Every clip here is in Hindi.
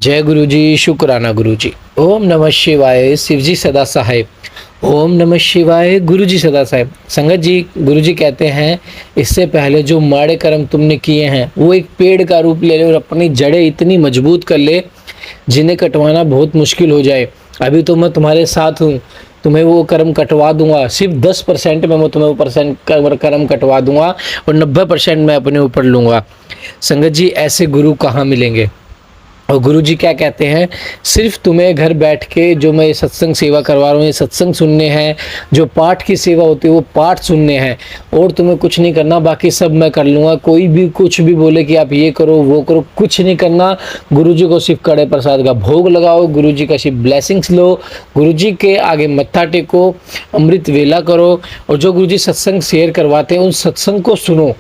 जय गुरु जी, शुक्राना गुरु जी। ओम नमः शिवाय, शिव जी सदा सहाय। ओम नमः शिवाय, गुरु जी सदा साहेब। संगत जी, गुरु जी कहते हैं इससे पहले जो माड़े कर्म तुमने किए हैं वो एक पेड़ का रूप ले ले और अपनी जड़ें इतनी मजबूत कर ले जिन्हें कटवाना बहुत मुश्किल हो जाए। अभी तो मैं तुम्हारे साथ हूँ, तुम्हें वो कर्म कटवा दूंगा। सिर्फ 10% में मैं तुम्हें वो परसेंट कर्म कटवा दूंगा और 90% मैं अपने ऊपर लूंगा। संगत जी, ऐसे गुरु कहाँ मिलेंगे? और गुरु जी क्या कहते हैं, सिर्फ तुम्हें घर बैठ के जो मैं ये सत्संग सेवा करवा रहा हूँ, ये सत्संग सुनने हैं, जो पाठ की सेवा होती है वो पाठ सुनने हैं, और तुम्हें कुछ नहीं करना, बाकी सब मैं कर लूँगा। कोई भी कुछ भी बोले कि आप ये करो वो करो, कुछ नहीं करना। गुरु जी को सिर्फ कड़े प्रसाद का भोग लगाओ, गुरु जी का सिर्फ ब्लेसिंग्स लो, गुरु जी के आगे मत्था टेको, अमृत वेला करो, और जो गुरु जी सत्संग शेयर करवाते हैं उन सत्संग को सुनो।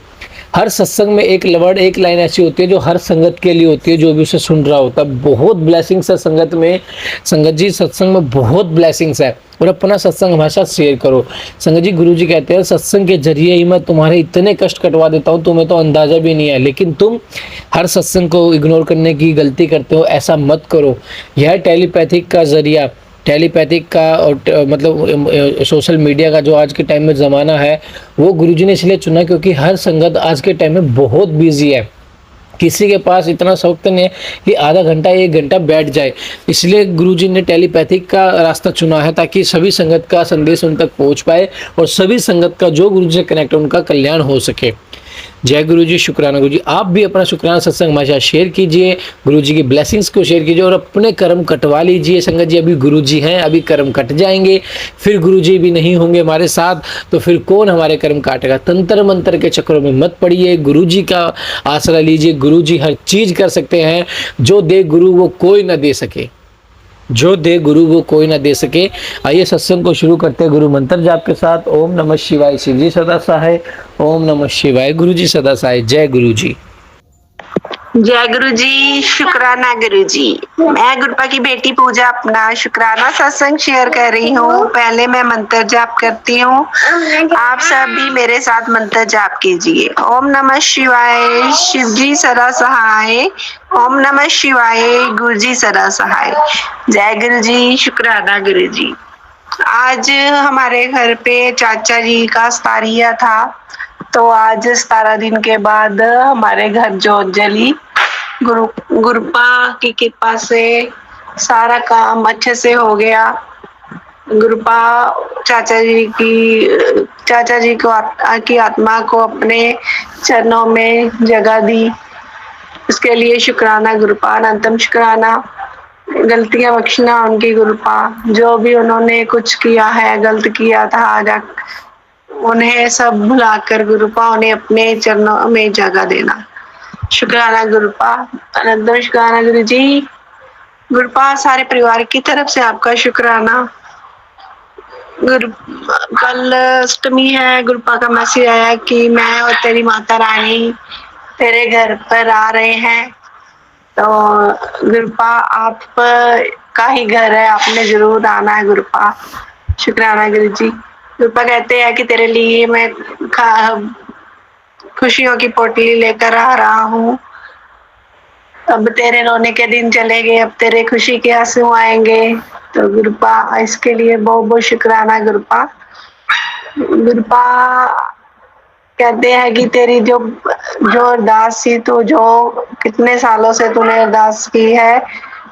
हर सत्संग में एक वर्ड, एक लाइन ऐसी होती है जो हर संगत के लिए होती है, जो भी उसे सुन रहा होता है। बहुत ब्लेसिंग्स है संगत में। संगत जी, सत्संग में बहुत ब्लेसिंग्स है, और अपना सत्संग हमेशा शेयर करो। संगत जी, गुरु जी कहते हैं सत्संग के जरिए ही मैं तुम्हारे इतने कष्ट कटवा देता हूँ, तुम्हें तो अंदाजा भी नहीं है। लेकिन तुम हर सत्संग को इग्नोर करने की गलती करते हो, ऐसा मत करो। यह टेलीपैथिक का जरिया, टेलीपैथिक का और मतलब सोशल मीडिया का जो आज के टाइम में ज़माना है, वो गुरुजी ने इसलिए चुना क्योंकि हर संगत आज के टाइम में बहुत बिजी है। किसी के पास इतना वक्त नहीं है कि आधा घंटा 1 घंटा बैठ जाए। इसलिए गुरुजी ने टेलीपैथिक का रास्ता चुना है, ताकि सभी संगत का संदेश उन तक पहुंच पाए और सभी संगत का जो गुरुजी से कनेक्ट है उनका कल्याण हो सके। जय गुरु जी, शुक्राना गुरु जी। आप भी अपना शुक्राना सत्संग हमारे साथ शेयर कीजिए, गुरु जी की ब्लेसिंग्स को शेयर कीजिए और अपने कर्म कटवा लीजिए। संगत जी, अभी गुरु जी हैं, अभी कर्म कट जाएंगे, फिर गुरु जी भी नहीं होंगे हमारे साथ, तो फिर कौन हमारे कर्म काटेगा? तंत्र मंत्र के चक्रों में मत पड़िए, गुरु जी का आसरा लीजिए। गुरु जी हर चीज कर सकते हैं, जो दे गुरु वो कोई ना दे सके, जो दे गुरु वो कोई ना दे सके। आइए सत्संग को शुरू करते हैं गुरु मंत्र जाप के साथ। ओम नमः शिवाय, शिव जी सदा सहाय। ओम नमः शिवाय, गुरु जी सदा सहाय। जय गुरु जी। जय गुरु जी, शुक्राना गुरु जी। मैं गुरुपा की बेटी पूजा अपना शुक्राना सत्संग शेयर कर रही हूँ। पहले मैं मंत्र जाप करती हूँ, आप सब भी मेरे साथ मंत्र जाप कीजिए। ओम नमः शिवाय, शिव जी सदा सहाय। ओम नमः शिवाय, गुरु जी सदा सहाय। जय गुरु जी, शुक्राना गुरु जी। आज हमारे घर पे चाचा जी का सतारिया था, तो आज 17 दिन के बाद हमारे घर जोत जली। गुरुपा की कृपा से सारा काम अच्छे से हो गया। गुरुपा चाचा जी की आत्मा को अपने चरणों में जगह दी, इसके लिए शुक्राना गुरुपा, अनंतम शुक्राना। गलतियां बख्शना उनकी गुरुपा, जो भी उन्होंने कुछ किया है, गलत किया था, उन्हें सब भुलाकर गुरुपा उन्हें अपने चरणों में जगह देना। शुक्राना गुरुपा, अनंतम शुक्राना गुरु जी। गुरुपा, सारे परिवार की तरफ से आपका शुक्राना। कल अष्टमी है, गुरुपा का मैसेज आया कि मैं और तेरी माता रानी तेरे घर पर आ रहे हैं, तो गुरुपा आप का ही घर है, आपने जरूर आना है गुरुपा। शुक्राना गुरु जी। गुरुपा कहते हैं कि तेरे लिए मैं खुशियों की पोटली लेकर आ रहा हूँ। अब तेरे रोने के दिन चले गए, अब तेरे खुशी के आंसू आएंगे। तो गुरुपा, इसके लिए बहुत बहुत शुक्राना गुरुपा। गुरुपा कहते हैं कि तेरी जो अरदास थी, तो जो कितने सालों से तूने अरदास की है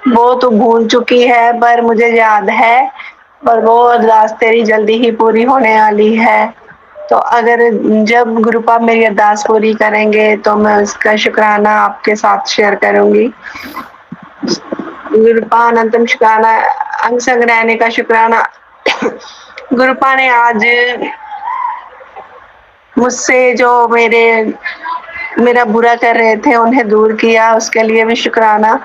वो तू भूल चुकी है, पर मुझे याद है, पर वो अरदास तेरी जल्दी ही पूरी होने वाली है। तो अगर जब गुरुपा मेरी अरदास पूरी करेंगे तो मैं उसका शुक्राना आपके साथ शेयर करूंगी। गुरुपा, अनंतम शुक्राना, अंग संग रहने का शुक्राना। गुरुपा ने आज मुझसे जो मेरा बुरा कर रहे थे उन्हें दूर किया, उसके लिए भी शुक्राना।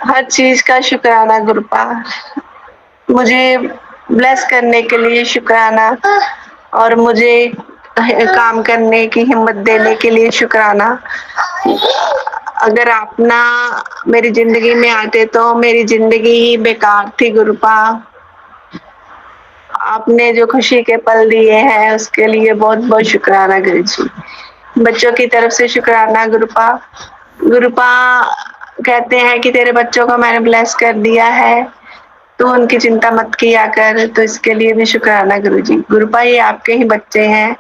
हर चीज का शुक्राना गुरुपा। मुझे ब्लेस करने के लिए शुक्राना, और मुझे काम करने की हिम्मत देने के लिए शुक्राना। अगर आप ना मेरी जिंदगी में आते तो मेरी जिंदगी ही बेकार थी गुरुपा। आपने जो खुशी के पल दिए हैं उसके लिए बहुत बहुत शुक्राना गुरु जी। बच्चों की तरफ से शुक्राना गुरुपा। गुरुपा, कहते हैं कि तेरे बच्चों को मैंने ब्लेस कर दिया है, तू उनकी चिंता मत किया कर, तो इसके लिए भी शुक्राना गुरुजी। गुरुपा ये आपके ही बच्चे हैं,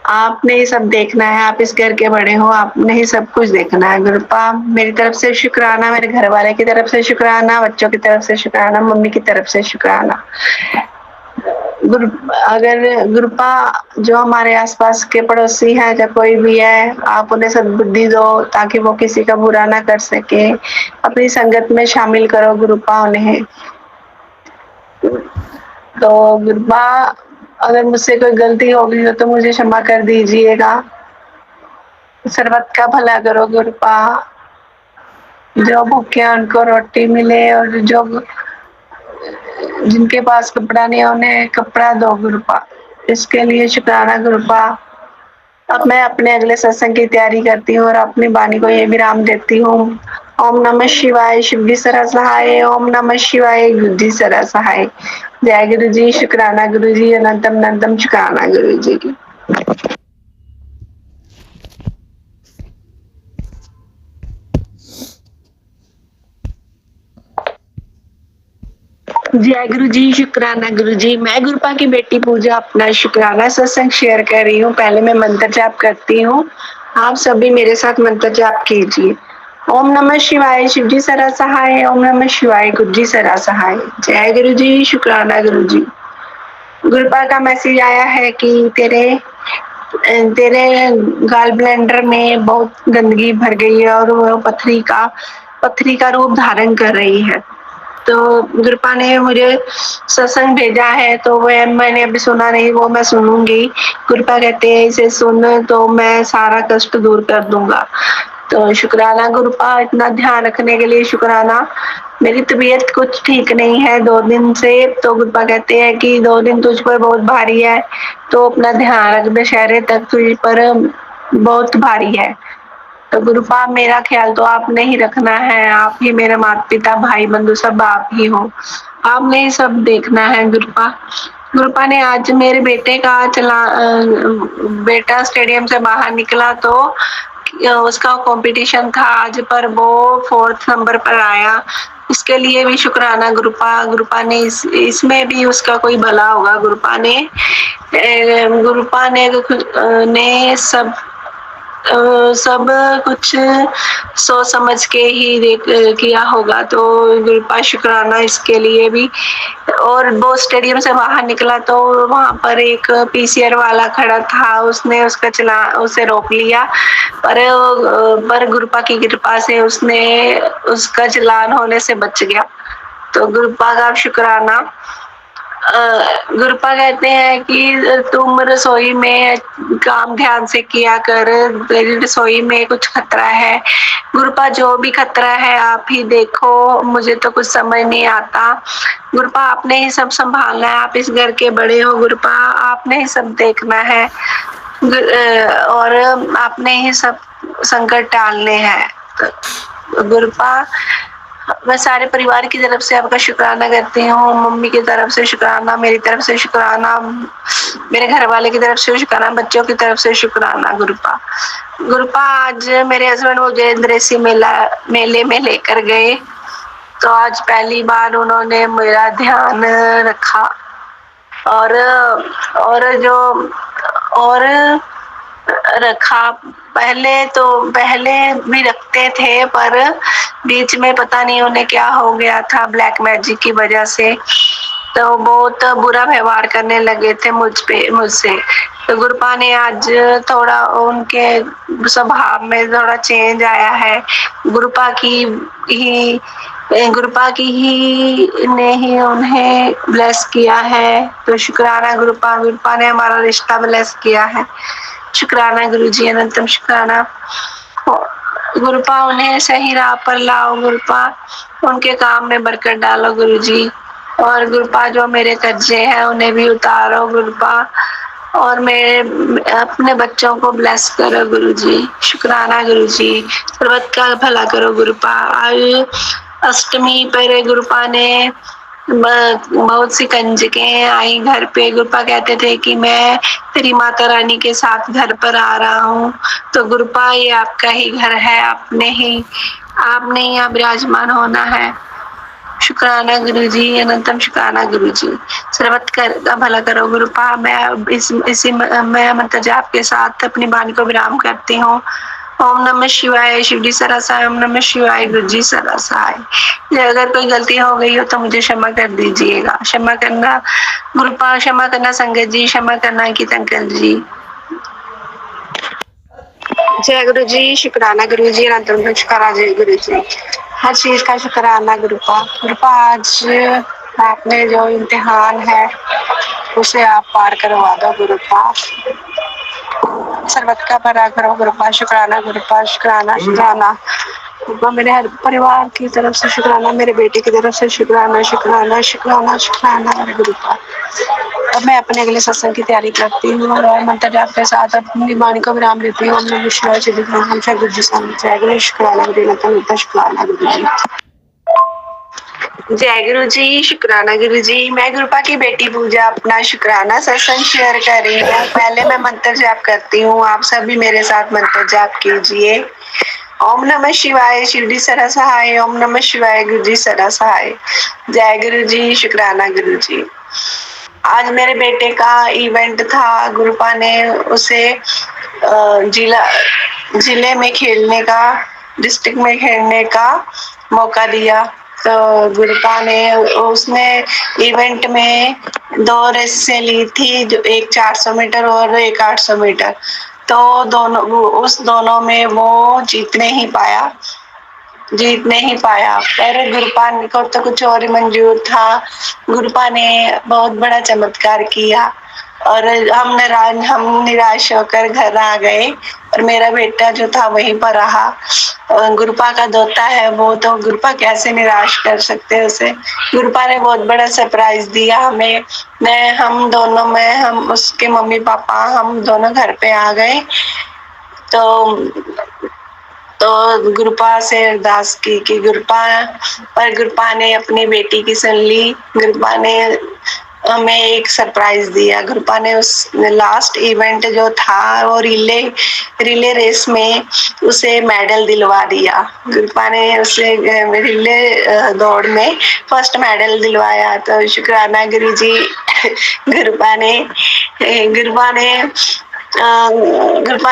आपने ही सब देखना है, आप इस घर के बड़े हो, आपने ही सब कुछ देखना है। गुरुपा मेरी तरफ से शुक्राना, मेरे घर वाले की तरफ से शुक्राना, बच्चों की तरफ से शुक्राना, मम्मी की तरफ से शुक्राना। गुरु अगर गुरुपा जो हमारे आसपास के पड़ोसी हैं या कोई भी है, आप उन्हें सद्बुद्धि दो ताकि वो किसी का बुरा ना कर सके। अपनी संगत में शामिल करो गुरुपा उन्हें। तो गुरुपा अगर मुझसे कोई गलती हो गई हो तो मुझे क्षमा कर दीजिएगा। सर्वत का भला करो गुरुपा, जो भूखे हैं उनको रोटी मिले और जो जिनके पास कपड़ा नहीं है उन्हें कपड़ा दो गुरुपा। इसके लिए शुक्राना गुरुपा। अब मैं अपने अगले सत्संग की तैयारी करती हूँ और अपनी वाणी को ये विराम देती हूँ। ओम नमः शिवाय, शिवजी सरा सहाय। ओम नमः शिवाय, गुरुजी सरा सहाय। जय गुरु जी, शुक्राना गुरु जी, अनंतम अनंतम शुक्राना गुरु जी की। जय गुरु जी, शुक्राना गुरु जी। मैं गुरुपा की बेटी पूजा अपना शुक्राना सत्संग शेयर कर रही हूँ। पहले मैं मंत्र जाप करती हूँ, आप सभी मेरे साथ मंत्र जाप कीजिए। ओम नमः शिवाय, शिवजी सरा सहाय। ओम नमः शिवाय, गुरुजी सरा सहाय। जय गुरु जी, शुक्राना गुरु जी। गुरुपा का मैसेज आया है कि तेरे गाल ब्लेंडर में बहुत गंदगी भर गई है और वो पथरी का रूप धारण कर रही है। तो गुरुपा ने मुझे सत्संग भेजा है, तो वह मैंने अभी सुना नहीं, वो मैं सुनूंगी। गुरुपा कहते हैं इसे सुन तो मैं सारा कष्ट दूर कर दूंगा। तो शुक्राना गुरुपा, इतना ध्यान रखने के लिए शुक्राना। मेरी तबीयत कुछ ठीक नहीं है 2 दिन से, तो गुरुपा कहते हैं कि 2 दिन तुझ पर बहुत भारी है, तो अपना ध्यान रख, दशहरे तक तुझ पर बहुत भारी है। तो गुरुपा मेरा ख्याल तो आपने ही रखना है, आप ही मेरे माता पिता भाई बंधु सब आप ही हो, आपने ही सब देखना है गुरुपा। गुरुपा ने आज मेरे बेटा स्टेडियम से बाहर निकला तो उसका कंपटीशन था आज, पर वो 4th नंबर पर आया। इसके लिए भी शुक्राना गुरुपा। गुरुपा ने इसमें भी उसका कोई भला होगा। गुरुपा ने सब कुछ सोच समझ के ही किया होगा, तो गुरुपा शुक्राना इसके लिए भी। और वो स्टेडियम से बाहर निकला तो वहां पर एक पीसीआर वाला खड़ा था, उसने उसे रोक लिया, पर गुरुपा की कृपा से उसका चलान होने से बच गया। तो गुरुपा का शुक्राना। गुरुपा कहते हैं कि तुम रसोई में काम ध्यान से किया कर, तेरी रसोई में कुछ खतरा है। गुरुपा जो भी खतरा है आप ही देखो, मुझे तो कुछ समझ नहीं आता। गुरुपा आपने ही सब संभालना है, आप इस घर के बड़े हो गुरुपा, आपने ही सब देखना है और आपने ही सब संकट टालने हैं। तो गुरुपा मैं सारे परिवार की तरफ से आपका शुक्राना करती हूँ। मम्मी की तरफ से शुक्राना, मेरी तरफ से शुक्राना, मेरे घर वाले की तरफ से शुक्राना, बच्चों की तरफ से शुक्राना गुरुपा। गुरुपा आज मेरे हस्बैंड मुझे इंद्रेसी मेले में लेकर गए, तो आज पहली बार उन्होंने मेरा ध्यान रखा और रखा। पहले भी रखते थे, पर बीच में पता नहीं उन्हें क्या हो गया था ब्लैक मैजिक की वजह से, तो बहुत बुरा व्यवहार करने लगे थे मुझसे। तो गुरुपा ने आज थोड़ा उनके स्वभाव में थोड़ा चेंज आया है। गुरुपा ने ही उन्हें ब्लेस किया है, तो शुक्राना गुरुपा। गुरुपा ने हमारा रिश्ता ब्लेस किया है, शुक्राना गुरुजी, अनंतम शुक्राना। गुरुपा उन्हें सही राह पर लाओ गुरुपा, उनके काम में बरकत डालो गुरुजी। और गुरुपा जो मेरे कर्जे हैं उन्हें भी उतारो गुरुपा, और मेरे अपने बच्चों को ब्लेस करो गुरुजी, शुक्राना गुरुजी। सर्वत का भला करो गुरुपा। आज अष्टमी पर गुरुपा ने बहुत सी कंजकें आई घर पे। गुरपा कहते थे कि मैं तेरी माता रानी के साथ घर पर आ रहा हूँ। तो गुरपा ये आपका ही घर है, आपने यहाँ विराजमान होना है। शुक्राना गुरु जी, अनंतम शुक्राना गुरु जी। सर्वत का भला करो गुरुपा। मैं इसी मैं मंत्र जाप के साथ अपनी वाणी को विराम करती हूँ। ओम नमः शिवाय, शिव जी सदा सहाय। ओम नमः शिवाय, गुरु जी सदा सहाय। अगर कोई गलती हो गई हो तो मुझे क्षमा कर दीजिएगा। क्षमा करना गुरुपा, क्षमा करना संगत जी, क्षमा करना अंकित अंकल जी। जय गुरु जी, शुक्राना गुरु जी, अनंतम शुक्राना जय गुरु जी। हर चीज का शुक्राना गुरुपा। गुरुपा आज आपने जो इम्तिहान है उसे आप पार करवा दो गुरुपा। सर्वत का भला करो गुरुपा। शुक्राना गुरुपा, शुक्राना शुक्राना गुरुपा। मेरे हर परिवार की तरफ से शुक्राना, मेरे बेटे की तरफ से शुक्राना शुक्राना शुक्राना शुक्राना मेरे गुरुपा। अब मैं अपने अगले सत्संग की तैयारी करती हूँ और मंत्र जाप के साथ अपनी वाणी को विराम देती हूँ। ओम विश्वास गुरु जी सामने जय गुरु शुक्राना गुरु शुक्राना गुरु जी। जय गुरु जी, शुक्राना गुरु जी। मैं गुरुपा की बेटी पूजा अपना शुक्राना सत्संग शेयर कर रही हूँ। पहले मैं मंत्र जाप करती हूँ, आप सभी मेरे साथ मंत्र जाप कीजिए। ओम नमः शिवाय, शिव जी सदा सहाय। ओम नमः शिवाय, गुरु जी सदा सहाय। जय गुरु जी, शुक्राना गुरु जी। आज मेरे बेटे का इवेंट था। गुरुपा ने उसे जिले में खेलने का, डिस्ट्रिक्ट में खेलने का मौका दिया। तो गुरुपा ने उसने इवेंट में 2 रेसें ली थी, जो एक 400 मीटर और एक 800 मीटर। तो दोनों में वो जीत नहीं पाया। पर गुरुपा को तो कुछ और ही मंजूर था। गुरुपा ने बहुत बड़ा चमत्कार किया और हम निराश होकर घर आ गए और मेरा बेटा जो था वहीं पर रहा। गुरुपा का दोता है वो, तो गुरुपा कैसे निराश कर सकते हैं उसे। गुरुपा ने बहुत बड़ा सरप्राइज दिया हमें। हम उसके मम्मी पापा हम दोनों घर पे आ गए। तो गुरुपा से अरदास की कि गुरुपा ने अपनी बेटी की सुन ली। गुरुपा ने हमें एक सरप्राइज दिया। गुरुपा ने उस लास्ट इवेंट जो था वो रिले रेस में उसे मेडल दिलवा दिया। गुरुपा ने उसे रिले दौड़ में फर्स्ट मेडल दिलवाया। तो शुक्राना गुरु जी। गुरुपा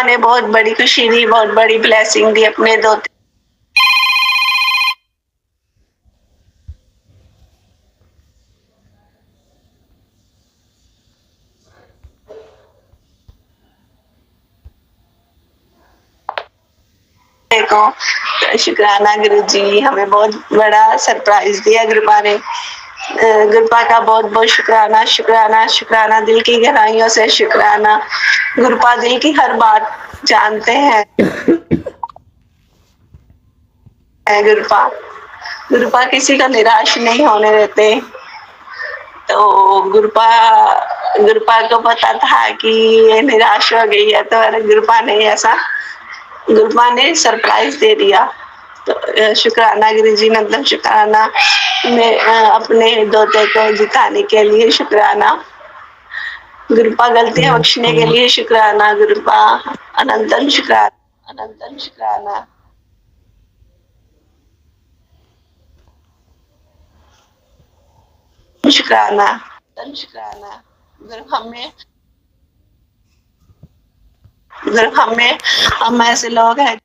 ने बहुत बड़ी खुशी दी, बहुत बड़ी ब्लेसिंग दी अपने दोते को। शुक्राना गुरु जी, हमें बहुत बड़ा सरप्राइज दिया गुरुपा ने। गुरुपा का बहुत बहुत शुक्राना शुक्राना शुक्राना, दिल की गहराइयों से शुक्राना। गुरुपा दिल की हर बात जानते हैं। गुरुपा किसी का निराश नहीं होने देते। तो गुरुपा को पता था कि ये निराश हो गई है, तो गुरुपा ने सरप्राइज दे दिया। तो शुक्राना गुरु जी, मतलब शुक्राना में अपने दोते को जिताने के लिए शुक्राना। गुरुपा गलतियां बख्शने के लिए शुक्राना। गुरुपा अनंतन शुक्राना। शुक्राना। हम ऐसे लोग हैं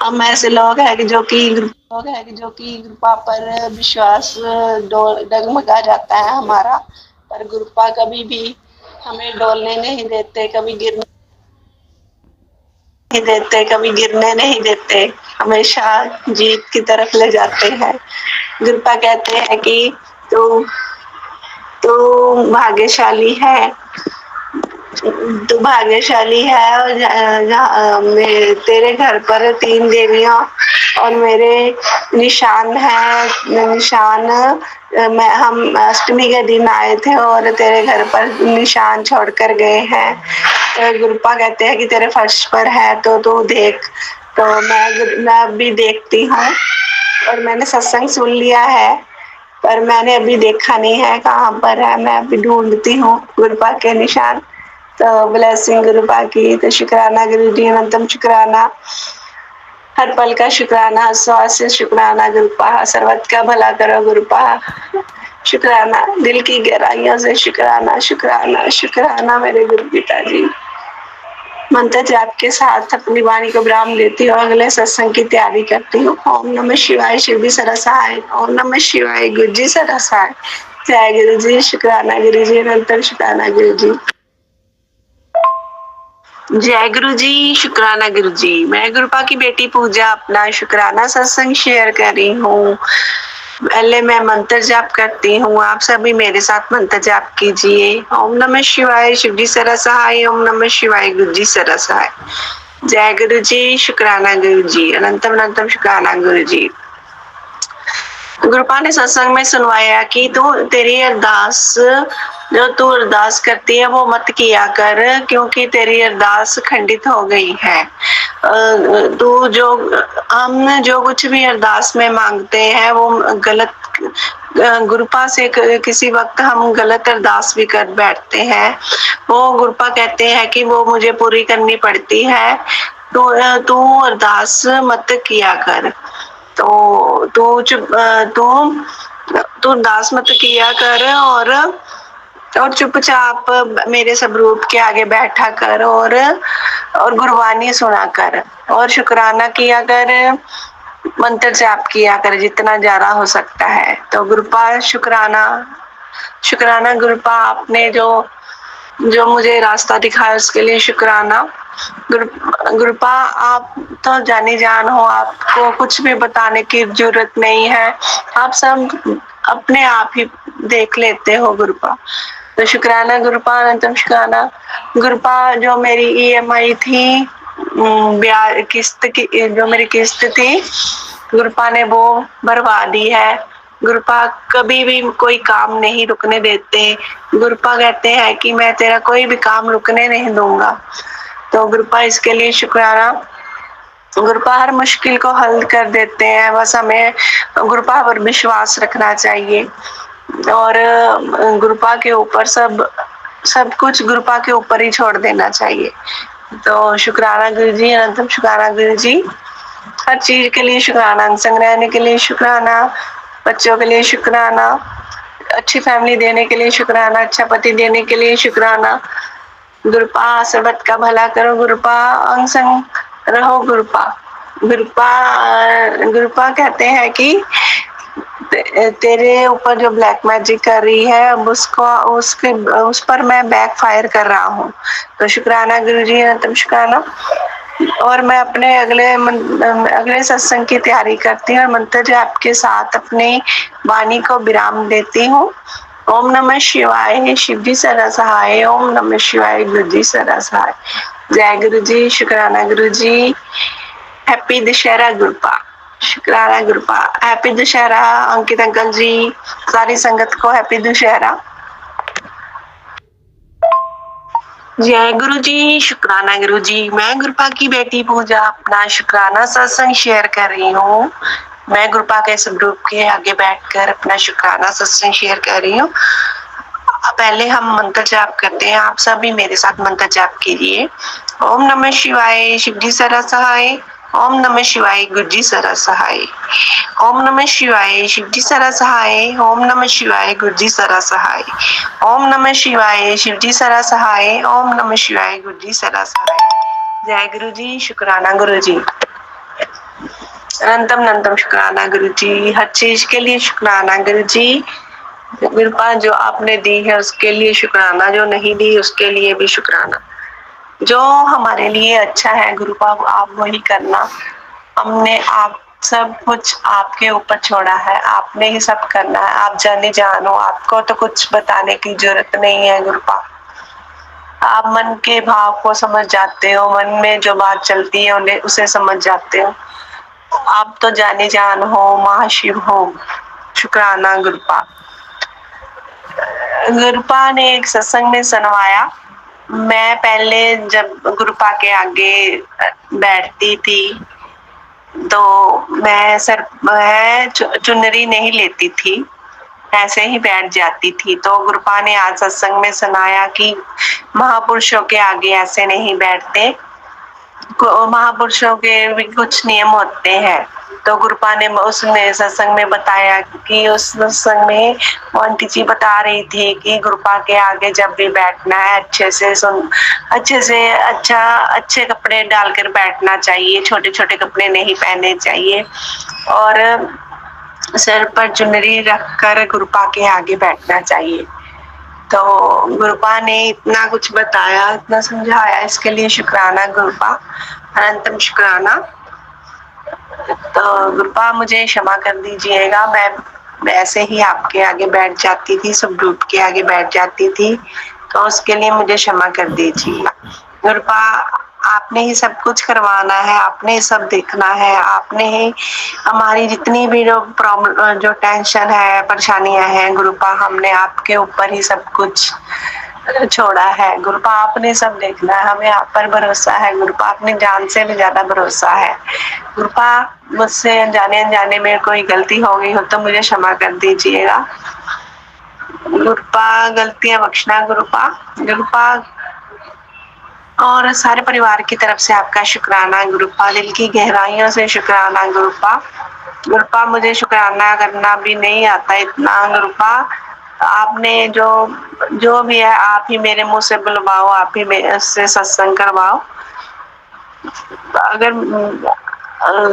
हम ऐसे लोग हैं कि जो कि गुरुपा पर विश्वास डगमगा जाता है हमारा। पर गुरुपा कभी भी हमें डोलने नहीं देते, कभी गिरने नहीं देते, हमेशा जीत की तरफ ले जाते हैं। गुरुपा कहते हैं कि तू भाग्यशाली है, और तेरे घर पर 3 देवियां और मेरे निशान हम अष्टमी के दिन आए थे और तेरे घर पर निशान छोड़ कर गए हैं। तो गुरुपा कहते हैं कि तेरे फर्श पर है, तो तू देख। तो मैं अब भी देखती हूँ। और मैंने सत्संग सुन लिया है, पर मैंने अभी देखा नहीं है कहाँ पर है। मैं अभी ढूंढती हूँ गुरुपा के निशान। तो ब्लेसिंग गुरुपा की, तो शुक्राना गुरु जी, अनंतम शुक्राना, हर पल का शुक्राना, स्वास्थ्य शुक्राना गुरुपा, सर्वत का भला करो गुरुपा, शुक्राना, दिल की गहराइयों से शुक्राना, शुक्राना, शुक्राना मेरे गुरु पिताजी। मंत्र जाप के साथ अपनी वाणी को विराम देती हूँ, अगले सत्संग की तैयारी करती हूँ। ओम नमः शिवाय, शिव जी सरसाय। ओम नमः शिवाय, गुरु जी सरसाय। जय गुरु जी, शुक्राना गुरु जी, अनंतम शुक्राना गुरु जी। जय गुरु जी, शुक्राना गुरु जी। मैं गुरुपा की बेटी पूजा अपना शुक्राना सत्संग शेयर कर रही हूँ। पहले मैं मंत्र जाप करती हूँ, आप सभी मेरे साथ मंत्र जाप कीजिए। ओम नमः शिवाय, शिव जी सरसहाय। ओम नमः शिवाय, गुरु जी सरसहाय। जय गुरु जी, शुक्राना गुरु जी, अनंतम अनंतम शुक्राना गुरु जी। गुरुपा ने सत्संग में सुनवाया कि तू तेरी अरदास, जो तू अरदास करती है वो मत किया कर, क्योंकि तेरी अरदास खंडित हो गई है। तू जो, हम जो कुछ भी अरदास में मांगते हैं वो गलत, गुरुपा से किसी वक्त हम गलत अरदास भी कर बैठते हैं। वो गुरुपा कहते हैं कि वो मुझे पूरी करनी पड़ती है, तो तू अरदास मत किया कर। तो तू चुप, तू दास मत किया कर, और चुपचाप मेरे स्वरूप के आगे बैठा कर, और गुरबानी सुना कर, और शुक्राना किया कर, मंत्र जाप किया कर जितना ज्यादा हो सकता है। तो गुरुपा शुक्राना, शुक्राना गुरुपा, आपने जो जो मुझे रास्ता दिखाया उसके लिए शुक्राना। गुरुपा आप तो जानी जान हो, आपको कुछ भी बताने की जरूरत नहीं है, आप सब अपने आप ही देख लेते हो गुरुपा। तो शुक्राना गुरुपा, अनंतम शुक्राना गुरुपा। जो मेरी ईएमआई थी, ब्याज किस्त की, जो मेरी किस्त थी, गुरुपा ने वो भरवा दी है। गुरुपा कभी भी कोई काम नहीं रुकने देते। गुरुपा कहते हैं कि मैं तेरा कोई भी काम रुकने नहीं दूंगा। तो गुरुपा इसके लिए शुक्राना। गुरुपा हर मुश्किल को हल कर देते हैं, बस हमें गुरुपा पर विश्वास रखना चाहिए, और गुरुपा के ऊपर सब कुछ गुरुपा के ऊपर ही छोड़ देना चाहिए। तो शुक्राना गुरु जी, अनंतम शुक्राना गुरु जी। हर चीज के लिए शुक्राना, संग रहने के लिए शुक्राना, बच्चों के लिए शुक्राना, अच्छी फैमिली देने के लिए शुक्राना, अच्छा पति देने के लिए शुक्राना। गुरुपा सर्वत का भला करो गुरुपा, अंग संग रहो गुरुपा। गुरुपा कहते हैं कि तेरे ऊपर जो ब्लैक मैजिक कर रही है, अब उस पर मैं बैक फायर कर रहा हूँ। तो शुक्राना गुरु जी, अनंतम शुक्राना। और मैं अपने अगले सत्संग की तैयारी करती हूँ, और मंत्र जाप के साथ अपनी वाणी को विराम देती हूँ। ओम नमः शिवाय, शिव जी सरसहाय। ओम नमः शिवाय, गुरु जी सरसहाय। जय गुरु जी, शुक्राना गुरु जी। हैप्पी दशहरा गुरुपा, शुक्राना गुरुपा। हैप्पी दशहरा अंकित अंकल जी, सारी संगत को हैप्पी दशहरा। जय गुरु जी, शुक्राना गुरु जी। मैं गुरुपा की बेटी पूजा अपना शुक्राना सत्संग शेयर कर रही हूँ। मैं गुरुपा के स्वरूप के आगे बैठकर अपना शुक्राना सत्संग शेयर कर रही हूँ। पहले हम मंत्र जाप करते हैं, आप सभी मेरे साथ मंत्र जाप कीजिए। ओम नमः शिवाय, शिव जी सरसहाय। ओम नमः शिवाय, गुरु जी सरसहाय। ओम नमः शिवाय, शिव जी सरसहाय। ओम नमः शिवाय, गुरु जी सरसहाय। ओम नमः शिवाय, शिव जी सरसहाय। ओम नमः शिवाय, गुरु जी सरसहाय। जय गुरु जी, शुक्राना गुरु जी। अनंतम अनंतम शुक्राना गुरु जी। हर चीज के लिए शुक्राना गुरु जी। कृपा जो आपने दी है उसके लिए शुक्राना, जो नहीं दी उसके लिए भी शुक्राना। जो हमारे लिए अच्छा है गुरुपा, आप वही करना। हमने आप सब कुछ आपके ऊपर छोड़ा है, आपने ही सब करना है। आप जाने जानो, आपको तो कुछ बताने की जरूरत नहीं है गुरुपा। आप मन के भाव को समझ जाते हो, मन में जो बात चलती है उन्हें उसे समझ जाते हो। आप तो जाने जान हो, महाशिव हो। शुक्राना गुरुपा। गुरुपा ने एक सत्संग में सुनवाया, मैं पहले जब गुरुपा के आगे बैठती थी तो मैं चुनरी नहीं लेती थी, ऐसे ही बैठ जाती थी। तो गुरुपा ने आज सत्संग में सुनाया कि महापुरुषों के आगे ऐसे नहीं बैठते, महापुरुषों के भी कुछ नियम होते हैं। तो गुरुपा ने उसमें सत्संग में बताया कि उस सत्संग में आंटी जी बता रही थी कि गुरुपा के आगे जब भी बैठना है अच्छे कपड़े डालकर बैठना चाहिए, छोटे छोटे कपड़े नहीं पहनने चाहिए और सर पर चुनरी रखकर गुरुपा के आगे बैठना चाहिए। तो गुरुपा ने इतना कुछ बताया, इतना समझाया, इसके लिए शुक्राना गुरुपा, अनंतम शुक्राना। तो गुरुपा मुझे क्षमा कर दीजिएगा, मैं ऐसे ही आपके आगे बैठ जाती थी, सब ग्रुप के आगे बैठ जाती थी, तो उसके लिए मुझे क्षमा कर दीजिएगा। गुरुपा आपने ही सब कुछ करवाना है, आपने ही सब देखना है, आपने ही हमारी जितनी भी जो प्रॉब्लम, जो टेंशन है, परेशानियां हैं, गुरुपा हमने आपके ऊपर ही सब कुछ छोड़ा है। गुरुपा आपने सब देखना है, हमें आप पर भरोसा है गुरुपा, अपनी जान से भी ज्यादा भरोसा है गुरुपा। मुझसे अनजाने में कोई गलती हो गई हो तो मुझे क्षमा कर दीजिएगा गुरुपा, गलतियां बख्शना गुरुपा। गुरुपा और सारे परिवार की तरफ से आपका शुक्राना गुरुपा, दिल की गहराइयों से शुक्राना गुरुपा। गुरुपा मुझे शुक्राना करना भी नहीं आता इतना गुरुपा, आपने जो भी है आप ही मेरे मुंह से बुलवाओ, आप ही मेरे से सत्संग करवाओ। अगर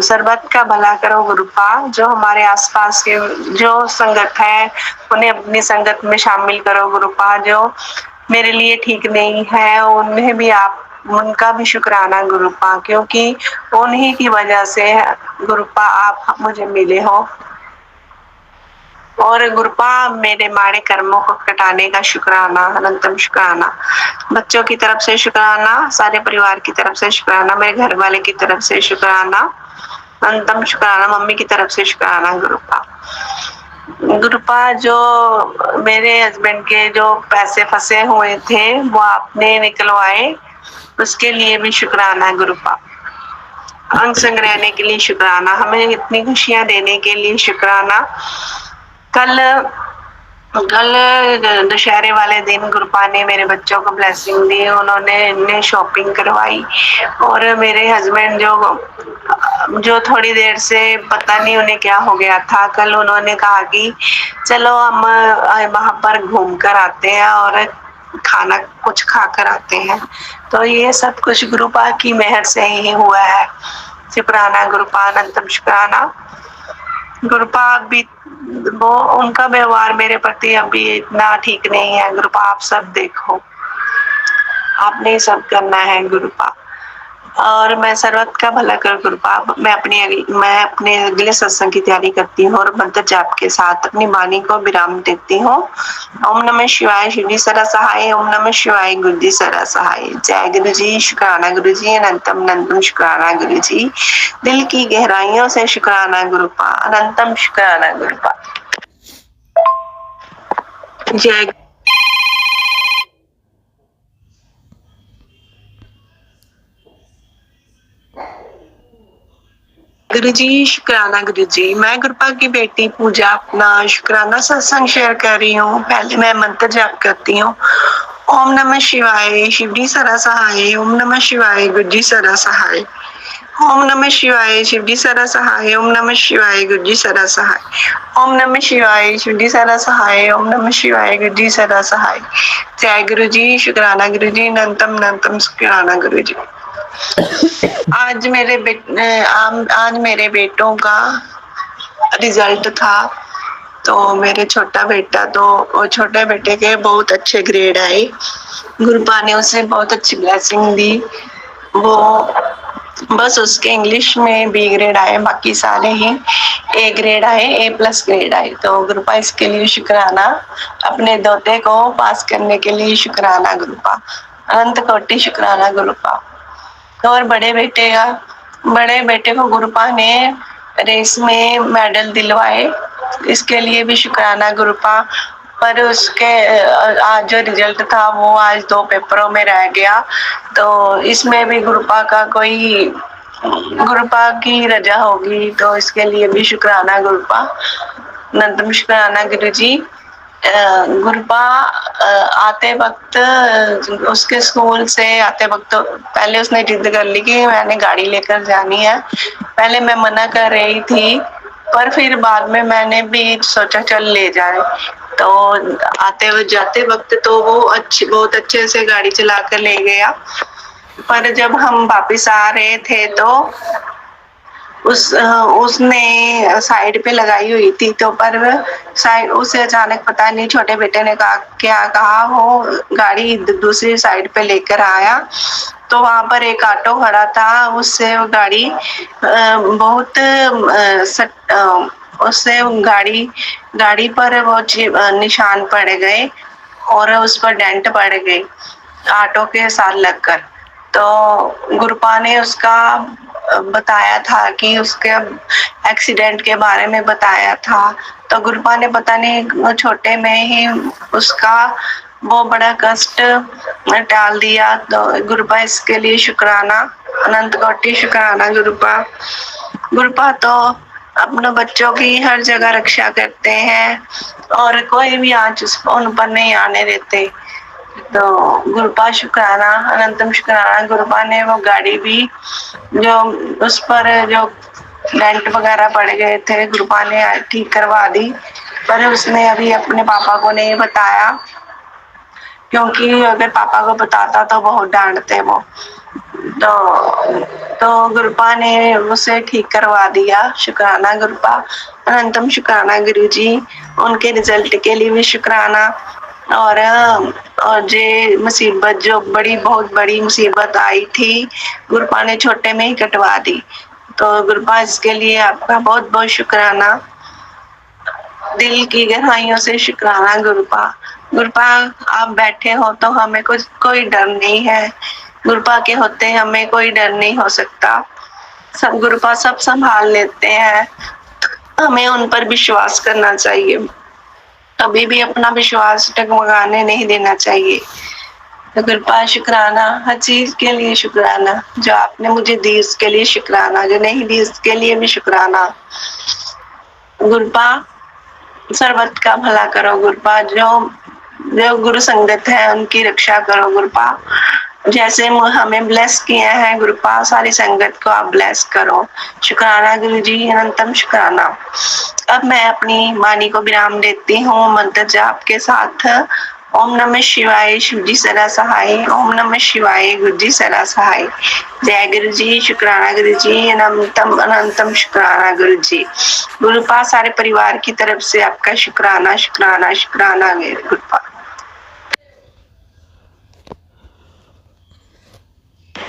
सर्वत का भला करो गुरुपा, जो हमारे आसपास के जो संगत है उन्हें अपनी संगत में शामिल करो गुरुपा, जो मेरे लिए ठीक नहीं है उन्हें भी आप, उनका भी शुक्राना गुरुपा, क्योंकि उन्हीं की वजह से गुरुपा आप मुझे मिले हो। और गुरुपा मेरे माड़े कर्मों को कटाने का शुक्राना, अनंतम शुक्राना। बच्चों की तरफ से शुक्राना, सारे परिवार की तरफ से शुक्राना, मेरे घर वाले की तरफ से शुक्राना, अनंतम शुक्राना, मम्मी की तरफ से शुक्राना गुरुपा। गुरुपा जो मेरे हस्बैंड के जो पैसे फंसे हुए थे वो आपने निकलवाए, उसके लिए भी शुक्राना गुरुपा। अंग संग्रहने के लिए शुक्राना, हमें इतनी खुशियां देने के लिए शुक्राना। कल दशहरे वाले दिन गुरुपा ने मेरे बच्चों को ब्लेसिंग दी, उन्होंने इन्हें शॉपिंग करवाई और मेरे हस्बैंड जो थोड़ी देर से पता नहीं उन्हें क्या हो गया था, कल उन्होंने कहा कि चलो हम वहां पर घूम कर आते हैं और खाना कुछ खा कर आते हैं। तो ये सब कुछ गुरुपा की मेहर से ही हुआ है। शुक्राना गुरुपा, अनंतम शुक्राना गुरुपा। अभी वो उनका व्यवहार मेरे प्रति अभी इतना ठीक नहीं है गुरुपा, आप सब देखो, आपने सब करना है गुरुपा। और मैं सर्वत का भला कर गुरुपा। मैं अपने अगले सत्संग की तैयारी करती हूँ और मंत्र जाप के साथ अपनी वाणी को विराम देती हूँ। ओम नमः शिवाय, शिव जी सदा सहाय। ओम नमः शिवाय, गुरु जी सदा सहाय। जय गुरु जी, शुक्राना गुरु जी, अनंतम अनंतम शुक्राना गुरु जी, दिल की गहराइयों से शुक्राना गुरुपा, अनंतम शुक्राना गुरुपा। जय गुरु जी, शुक्राना गुरु जी। मैं गुरुपा की बेटी पूजा अपना शुक्राना सत्संग शेयर कर रही हूँ। पहले मैं मंत्र जाप करती हूँ। ओम नमः शिवाय, शिव जी सदा सहाय। ओम नमः शिवाय, गुरु जी सदा सहाय। ओम नमः शिवाय, शिव जी सदा सहाय। ओम नमः शिवाय, गुरु जी सदा सहाय। ओम नमः शिवाय, शिव जी सदा सहाय। ओम नमः शिवाय, गुरु जी सदा सहाय। जय गुरु जी, शुक्राना गुरु जी, अनंतम अनंतम शुक्राना गुरु जी। आज मेरे बेटों का रिजल्ट था, तो मेरे छोटे बेटे के बहुत अच्छे ग्रेड आए। गुरुपा ने उसे बहुत अच्छी ब्लेसिंग दी। वो बस उसके इंग्लिश में बी ग्रेड आए, बाकी सारे ही ए ग्रेड आए, A+ ग्रेड आए। तो गुरुपा इसके लिए शुक्राना, अपने दोते को पास करने के लिए शुक्राना गुरुपा, अनंत कोटि शुक्राना गुरुपा। और बड़े बेटे को गुरुपा ने रेस में मेडल दिलवाए, इसके लिए भी शुक्राना गुरुपा। पर उसके आज जो रिजल्ट था वो आज 2 पेपरों में रह गया, तो इसमें भी गुरुपा का कोई गुरुपा की रजा होगी, तो इसके लिए भी शुक्राना गुरुपा। अनंतम शुक्राना गुरु जी। गुरुपा आते वक्त उसके स्कूल से आते वक्त पहले उसने जिद कर ली कि मैंने गाड़ी लेकर जानी है। पहले मैं मना कर रही थी, पर फिर बाद में मैंने भी सोचा चल ले जाए। तो आते जाते वक्त तो वो बहुत अच्छे से गाड़ी चला कर ले गया। पर जब हम वापिस आ रहे थे तो उसने साइड पे लगाई हुई थी, तो पर साइड उसे अचानक पता नहीं छोटे बेटे ने क्या कहा, वो गाड़ी दूसरी साइड पे लेकर आया। तो वहां पर एक ऑटो खड़ा था, उससे वो गाड़ी बहुत उससे गाड़ी पर वो निशान पड़ गए और उस पर डेंट पड़ गई ऑटो के साथ लगकर। तो गुरुपा ने उसका बताया था कि उसके एक्सीडेंट के बारे में बताया था। तो गुरुपा ने पता नहीं छोटे में ही उसका वो बड़ा कष्ट टाल दिया। तो गुरुपा इसके लिए शुक्राना, अनंत कोटि शुक्राना गुरुपा। गुरुपा तो अपने बच्चों की हर जगह रक्षा करते हैं और कोई भी आंच उन पर नहीं आने देते। तो गुरुपा शुक्राना, अनंतम शुक्राना। गुरुपा ने वो गाड़ी भी जो उस पर जो डेंट वगैरह पड़ गए थे, गुरुपा ने ठीक करवा दी। पर उसने अभी अपने पापा को नहीं बताया, क्योंकि अगर पापा को बताता तो बहुत डांटते वो। तो गुरुपा ने उसे ठीक करवा दिया। शुक्राना गुरुपा, अनंतम शुक्राना गुरु जी। उनके रिजल्ट के लिए भी शुक्राना। और जे मुसीबत जो बहुत बड़ी मुसीबत आई थी, गुरुपा ने छोटे में ही कटवा दी। तो गुरुपा इसके लिए आपका बहुत बहुत शुक्राना, दिल की गहराइयों से शुक्राना गुरुपा। गुरुपा आप बैठे हो तो हमें कुछ कोई डर नहीं है। गुरुपा के होते हमें कोई डर नहीं हो सकता। सब गुरुपा सब संभाल लेते हैं, हमें उन पर विश्वास करना चाहिए। कभी भी अपना विश्वास डगमगाने नहीं देना चाहिए। तो गुरुपा शुक्राना, हर चीज के लिए शुक्राना। जो आपने मुझे दी उसके लिए शुक्राना, जो नहीं दी उसके लिए भी शुक्राना। गुरुपा सर्वत का भला करो गुरुपा। जो गुरु संगत है उनकी रक्षा करो गुरुपा। जैसे हमें ब्लेस किए हैं गुरुपा, सारी संगत को आप ब्लेस करो। शुक्राना गुरु जी, अनंतम शुक्राना। अब मैं अपनी वाणी को विराम देती हूँ मंत्र जाप के साथ। ओम नमः शिवाय, शिव जी सदा सहाय। ओम नमः शिवाय, गुरु जी सदा सहाय। जय गुरु जी, शुक्राना गुरु जी, अनंतम अनंतम शुक्राना गुरु जी। गुरुपा सारे परिवार की तरफ से आपका शुक्राना शुक्राना शुक्राना गुरुपा।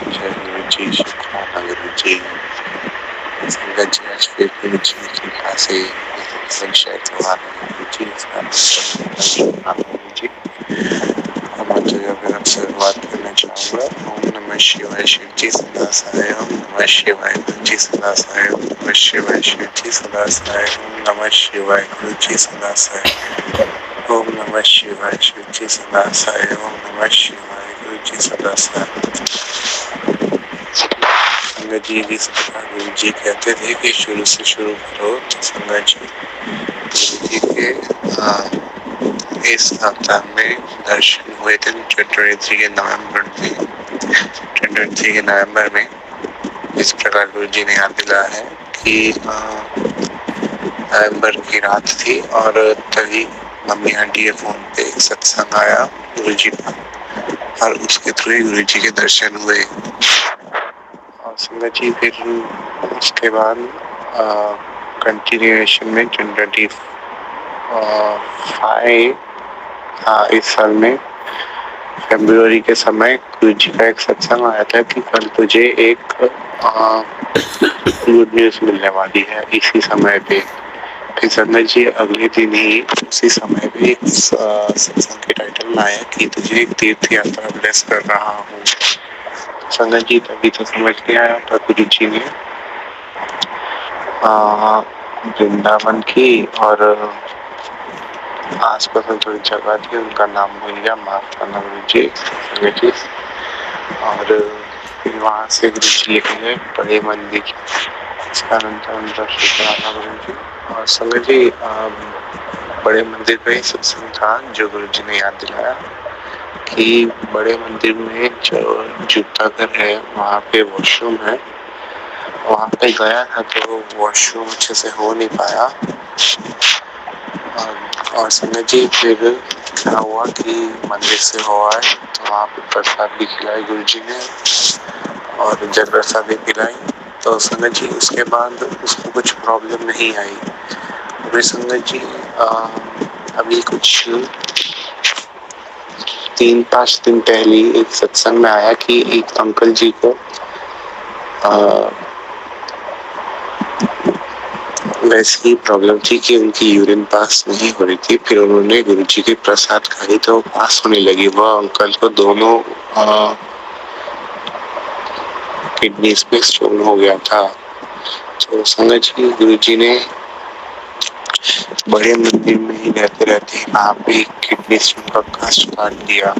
जय गुरु जी, शुक्राना गुरु जी। संगत जी, आज फिर गुरु जी की कृपा से संशय करवाने गुरु जी जी। मंत्र अगर हम शुरुआत करना चाहूँगा। ओम नमः शिवाय, शिव जी सदा सहाय। ओम नमः शिवाय, गुरु जी सदा सहाय। ओम नमः शिवाय, शिव जी सदा सहाय। ओम नमः शिवाय, गुरु जी सदा सहाय। ओम नमः शिवाय, शिव जी सदा सहाय। ओम नमः शिवाय, गुरु जी सदा सहाय। संगत जी, जिस प्रकार गुरु जी कहते थे कि शुरू से शुरू करो, तो संगत जी गुरु जी के इस सप्ताह में दर्शन हुए थे 2023 के नवंबर में। इस प्रकार गुरु जी ने याद दिलाया है कि नवंबर की रात थी और तभी मम्मी आंटी के फोन पे एक सत्संग आया गुरु जी का, और उसके थ्रू ही गुरु जी के दर्शन हुए। और संगत जी फिर उसके बाद कंटिन्यूएशन में 2025 इस साल में फरवरी के समय गुरु जी का एक सत्संग आया था कि कल तुझे एक गुड न्यूज मिलने वाली है इसी समय पे। फिर संगत जी अगले दिन ही उसी समय पे एक सत्संग के टाइटल में आया कि तुझे एक तीर्थ यात्रा ब्लेस कर रहा हूँ। संगत जी तभी तो समझ नहीं आया था गुरु जी ने वृंदावन की और आसपास में थोड़ी जगह थी, उनका नाम भूल गया, माफ करना गुरु जी। और फिर वहाँ से गुरु जी लेके गए बड़े मंदिर, इसका अंतर शुक्राना गुरु जी। और संगत जी बड़े मंदिर पे सत्संग था जो गुरु जी ने याद दिलाया कि बड़े मंदिर में जो जूता घर है वहाँ पे वॉशरूम है, वहाँ पे गया था तो वॉशरूम अच्छे से हो नहीं पाया। और संगत जी फिर क्या हुआ कि मंदिर से हो आए तो वहाँ पे प्रसाद भी खिलाई गुरु जी ने, और जब प्रसाद भी खिलाई तो संगत जी उसके बाद उसको कुछ प्रॉब्लम नहीं आई। अभी संगत जी अभी कुछ 3-5 दिन पहले एक सत्संग में आया कि एक अंकल जी को वैसी ही प्रॉब्लम थी कि उनकी यूरिन पास नहीं हो रही थी। फिर उन्होंने गुरु जी की प्रसाद खाई तो पास होने लगी। वह अंकल को दोनों किडनीज पे स्टोन हो गया था। तो संगत जी गुरु जी ने बड़े मंदिर में ही रहते रहते वहाँ पे किडनी स्टोन का कास्ट काट दिया।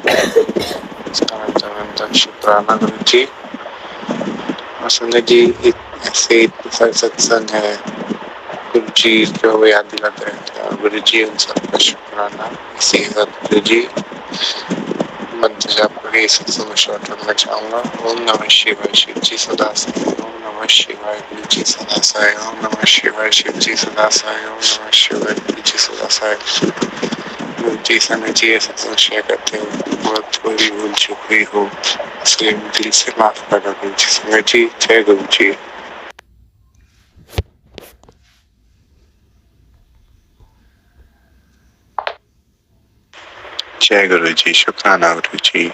इसका शुक्राना गुरु जी। और संगत जी ऐसे इतने सारे सत्संग है गुरु जी जो याद दिलाते रहते हैं, गुरु जी उन सबका शुक्राना। इसी के साथ गुरु जी मंत्र जाप करके इस सत्संग में शॉर्ट रखना चाहूँगा। ओम नमः शिवाय, शिव जी सदा साई। ओम नमः शिवाय, गुरु जी सदा साई। ओम नमः शिवाय, शिव जी सदा साई। ओम नमः शिवाय, गुरु जी सदा साई। गुरु जी संगत जी ऐसा सत्संग शेयर करते हो बहुत थोड़ी भूल चूक हुई हो इसलिए दिल से माफ करना गुरु जी। संगत जी जय गुरु जी। जय गुरु जी, शुक्राना गुरु जी।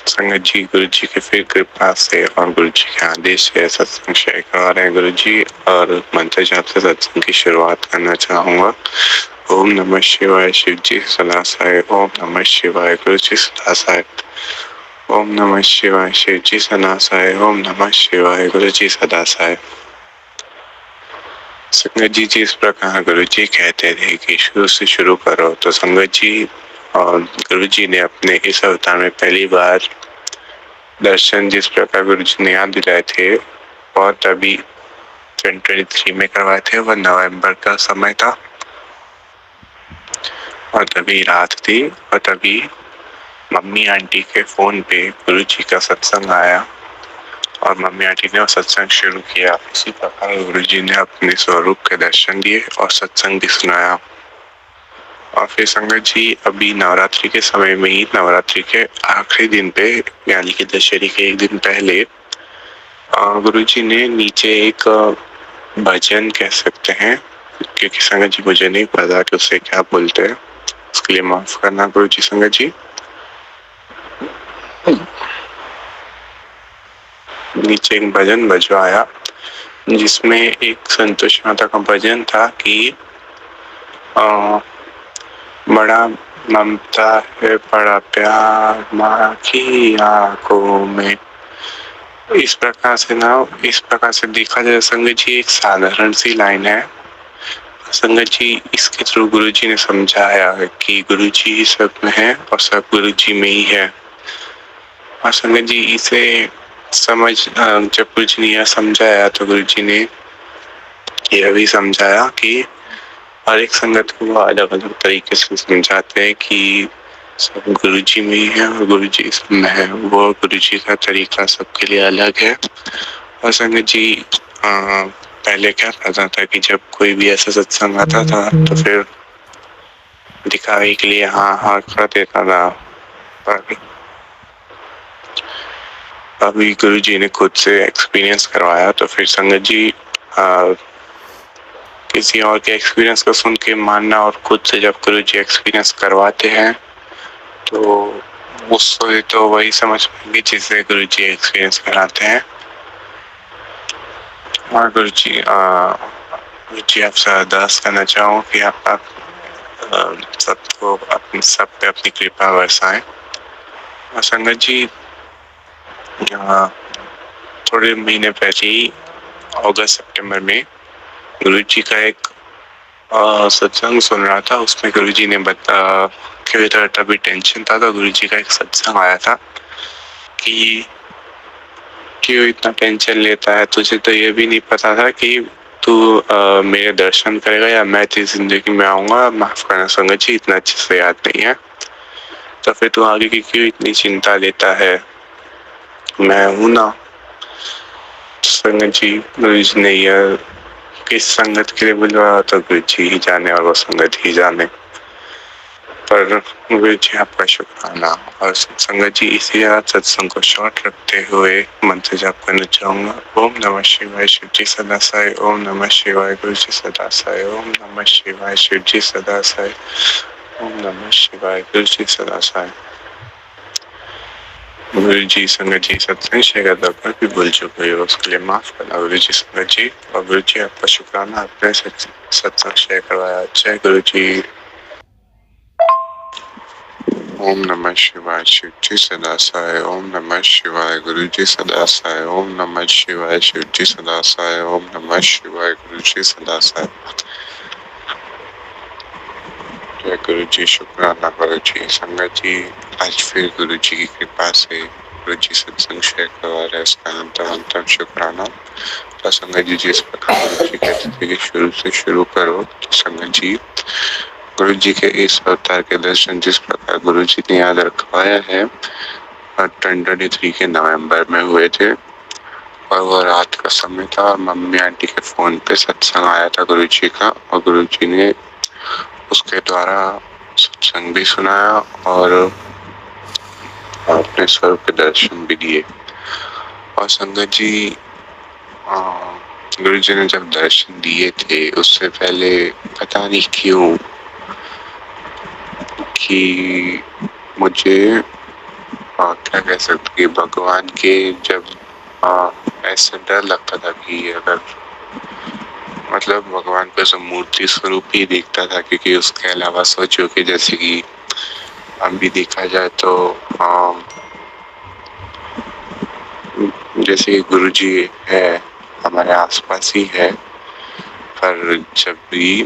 संगत जी गुरु जी की फिर कृपा से और गुरु जी के आदेश से सत्संग शेयर करवा रहे हैं गुरु जी, और मंत्र जाप से सत्संग की शुरुआत करना चाहूँगा। ओम नमः शिवाय, शिव जी सदा साई। ओम नमः शिवाय, गुरु जी सदा साई। ओम नमः शिवाय, शिव जी सदा साई। ओम नमः शिवाय, गुरु जी सदा साई। संगत जी जिस प्रकार गुरु जी कहते थे कि शुरू से शुरू करो, तो संगत जी और गुरु जी ने अपने इस अवतार में पहली बार दर्शन जिस प्रकार गुरु जी ने याद दिलाए थे और तभी 2023 में करवाए थे। वह नवंबर का समय था और तभी रात थी और तभी मम्मी आंटी के फोन पे गुरु जी का सत्संग आया और मम्मी आंटी ने सत्संग शुरू किया। इसी प्रकार गुरु जी ने अपने स्वरूप के दर्शन दिए और सत्संग भी सुनाया। और फिर संगत जी अभी नवरात्रि के समय में ही, नवरात्रि के आखिरी दिन पे यानी कि दशहरे के एक दिन पहले गुरु जी ने नीचे एक भजन कह सकते हैं, क्योंकि संगत जी मुझे नहीं पता कि उसे क्या बोलते हैं, उसके लिए माफ करना गुरु जी। संगत जी नीचे एक भजन बजवाया जिसमें एक संतोष माता का भजन था कि बड़ा ममता है बड़ा प्यार माँ की आंखों में। इस प्रकार से देखा जाए संगत जी एक साधारण सी लाइन है। संगत जी इसके थ्रू गुरु जी ने समझाया है कि गुरु जी ही सब में है और सब गुरु जी में ही है। और संगत जी इसे समझ जब गुरु जी ने यह समझाया तो गुरु जी ने यह भी समझाया कि हर एक संगत को अलग अलग तरीके से समझाते हैं कि सब गुरु जी में ही है और गुरु जी सब में है। वो गुरु जी का तरीका सबके लिए अलग है। और संगत जी पहले क्या करता था कि जब कोई भी ऐसा सत्संग आता था तो फिर दिखावे के लिए हाँ कर देता था, पर अभी गुरु जी ने खुद से एक्सपीरियंस करवाया तो फिर संगत जी किसी और के एक्सपीरियंस को सुन के मानना और खुद से जब गुरु जी एक्सपीरियंस करवाते हैं तो उससे तो वही समझ पाएंगे जिससे गुरु जी एक्सपीरियंस कराते हैं। और गुरु जी आपसे अरदास करना चाहूँ कि आप सबको अपने सब पे अपनी कृपा बरसाएं। और संगत जी थोड़े महीने पहले ही अगस्त सितंबर में गुरु जी का एक सत्संग सुन रहा था। उसमें गुरु जी ने तभी टेंशन था तो गुरु जी का एक सत्संग आया था कि क्यों इतना टेंशन लेता है? तुझे तो ये भी नहीं पता था कि तू मेरे दर्शन करेगा या मैं तेरी जिंदगी में आऊंगा। माफ करना संगत जी, इतना अच्छे से याद नहीं है। तो फिर तू आगे की क्यों इतनी चिंता लेता है? मैं हूं ना। संगत जी, गुरु जी ने यह किस संगत के लिए बुलवाया तो गुरु जी ही जाने और वो संगत ही जाने। पर गुरु जी आपका शुक्राना। और संगत जी, इसी रात सत्संग को शॉर्ट रखते हुए मंत्र जाप करना चाहूंगा। ओम नमः शिवाय शिव जी सदा साई। ओम नमः शिवाय गुरु जी सदा साई। ओम नमः शिवाय शिव जी सदा साई। ओम नमः शिवाय गुरु जी सदा साई। गुरु जी संगत जी सत्संग शेयर कर भी भूल चुके हो, उसके लिए माफ करना गुरु जी संगत जी। और गुरु जी आपका शुक्राना, आपने सत्संग शेयर करवाया। जय गुरु जी। ओम नमः शिवाय शिव जी सदा साई। ओम नमः शिवाय गुरु जी सदा साई। ओम नमः शिवाय शिव जी सदा साई। ओम नमः शिवाय गुरु जी सदा साई। जय गुरु जी, शुक्राना गुरु जी। संगत जी, आज फिर गुरु जी की कृपा से गुरु जी सत्संग शेयर करवा रहे, इसका अंतम शुक्राना। तो संगत जी, जिस प्रकार गुरु जी कहते थे कि शुरू से शुरू करो, तो संगत जी गुरु जी के इस अवतार के दर्शन जिस प्रकार गुरु जी ने याद रखवाया है 2023 के नवंबर में हुए थे। और वो रात का समय था और मम्मी आंटी के फोन पे सत्संग आया था गुरु जी का, और गुरु जी ने उसके द्वारा सत्संग भी सुनाया और अपने स्वरूप के दर्शन भी दिए। और संगत जी, गुरु जी ने जब दर्शन दिए थे उससे पहले पता नहीं क्यों कि मुझे क्या कह सकते कि भगवान के जब ऐसा डर लगता था कि अगर मतलब भगवान को ऐसा मूर्ति स्वरूप ही देखता था, क्योंकि उसके अलावा सोचो कि जैसे कि अभी देखा जाए तो जैसे गुरु जी है हमारे आसपास ही है, पर जब भी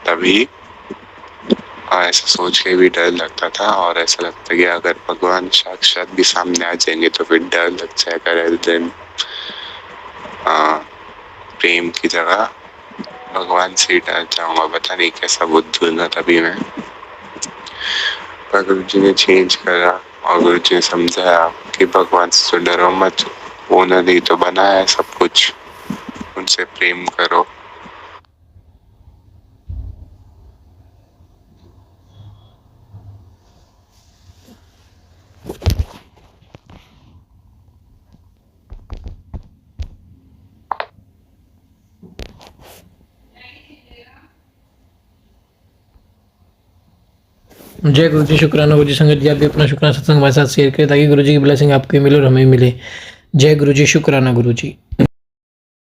तभी ऐसा सोच के भी डर लगता था। और ऐसा लगता कि अगर भगवान साक्षात भी सामने आ जाएंगे तो फिर डर लग जाएगा, rather than प्रेम की जगह भगवान से ही डर जाऊंगा। पता नहीं कैसा बुद्धू था तभी मैं, पर गुरु जी ने चेंज करा और गुरु जी ने समझाया कि भगवान से तो डरो मत, उन्होंने ही तो बनाया है सब कुछ, उनसे प्रेम करो। जय गुरु जी, शुक्राना गुरु जी। संगत जी, आप भी अपना शुक्राना सत्संग हमारे साथ शेयर करें ताकि गुरु जी की ब्लेसिंग आपको मिले और हमें मिले। जय गुरु जी, शुक्राना गुरु जी।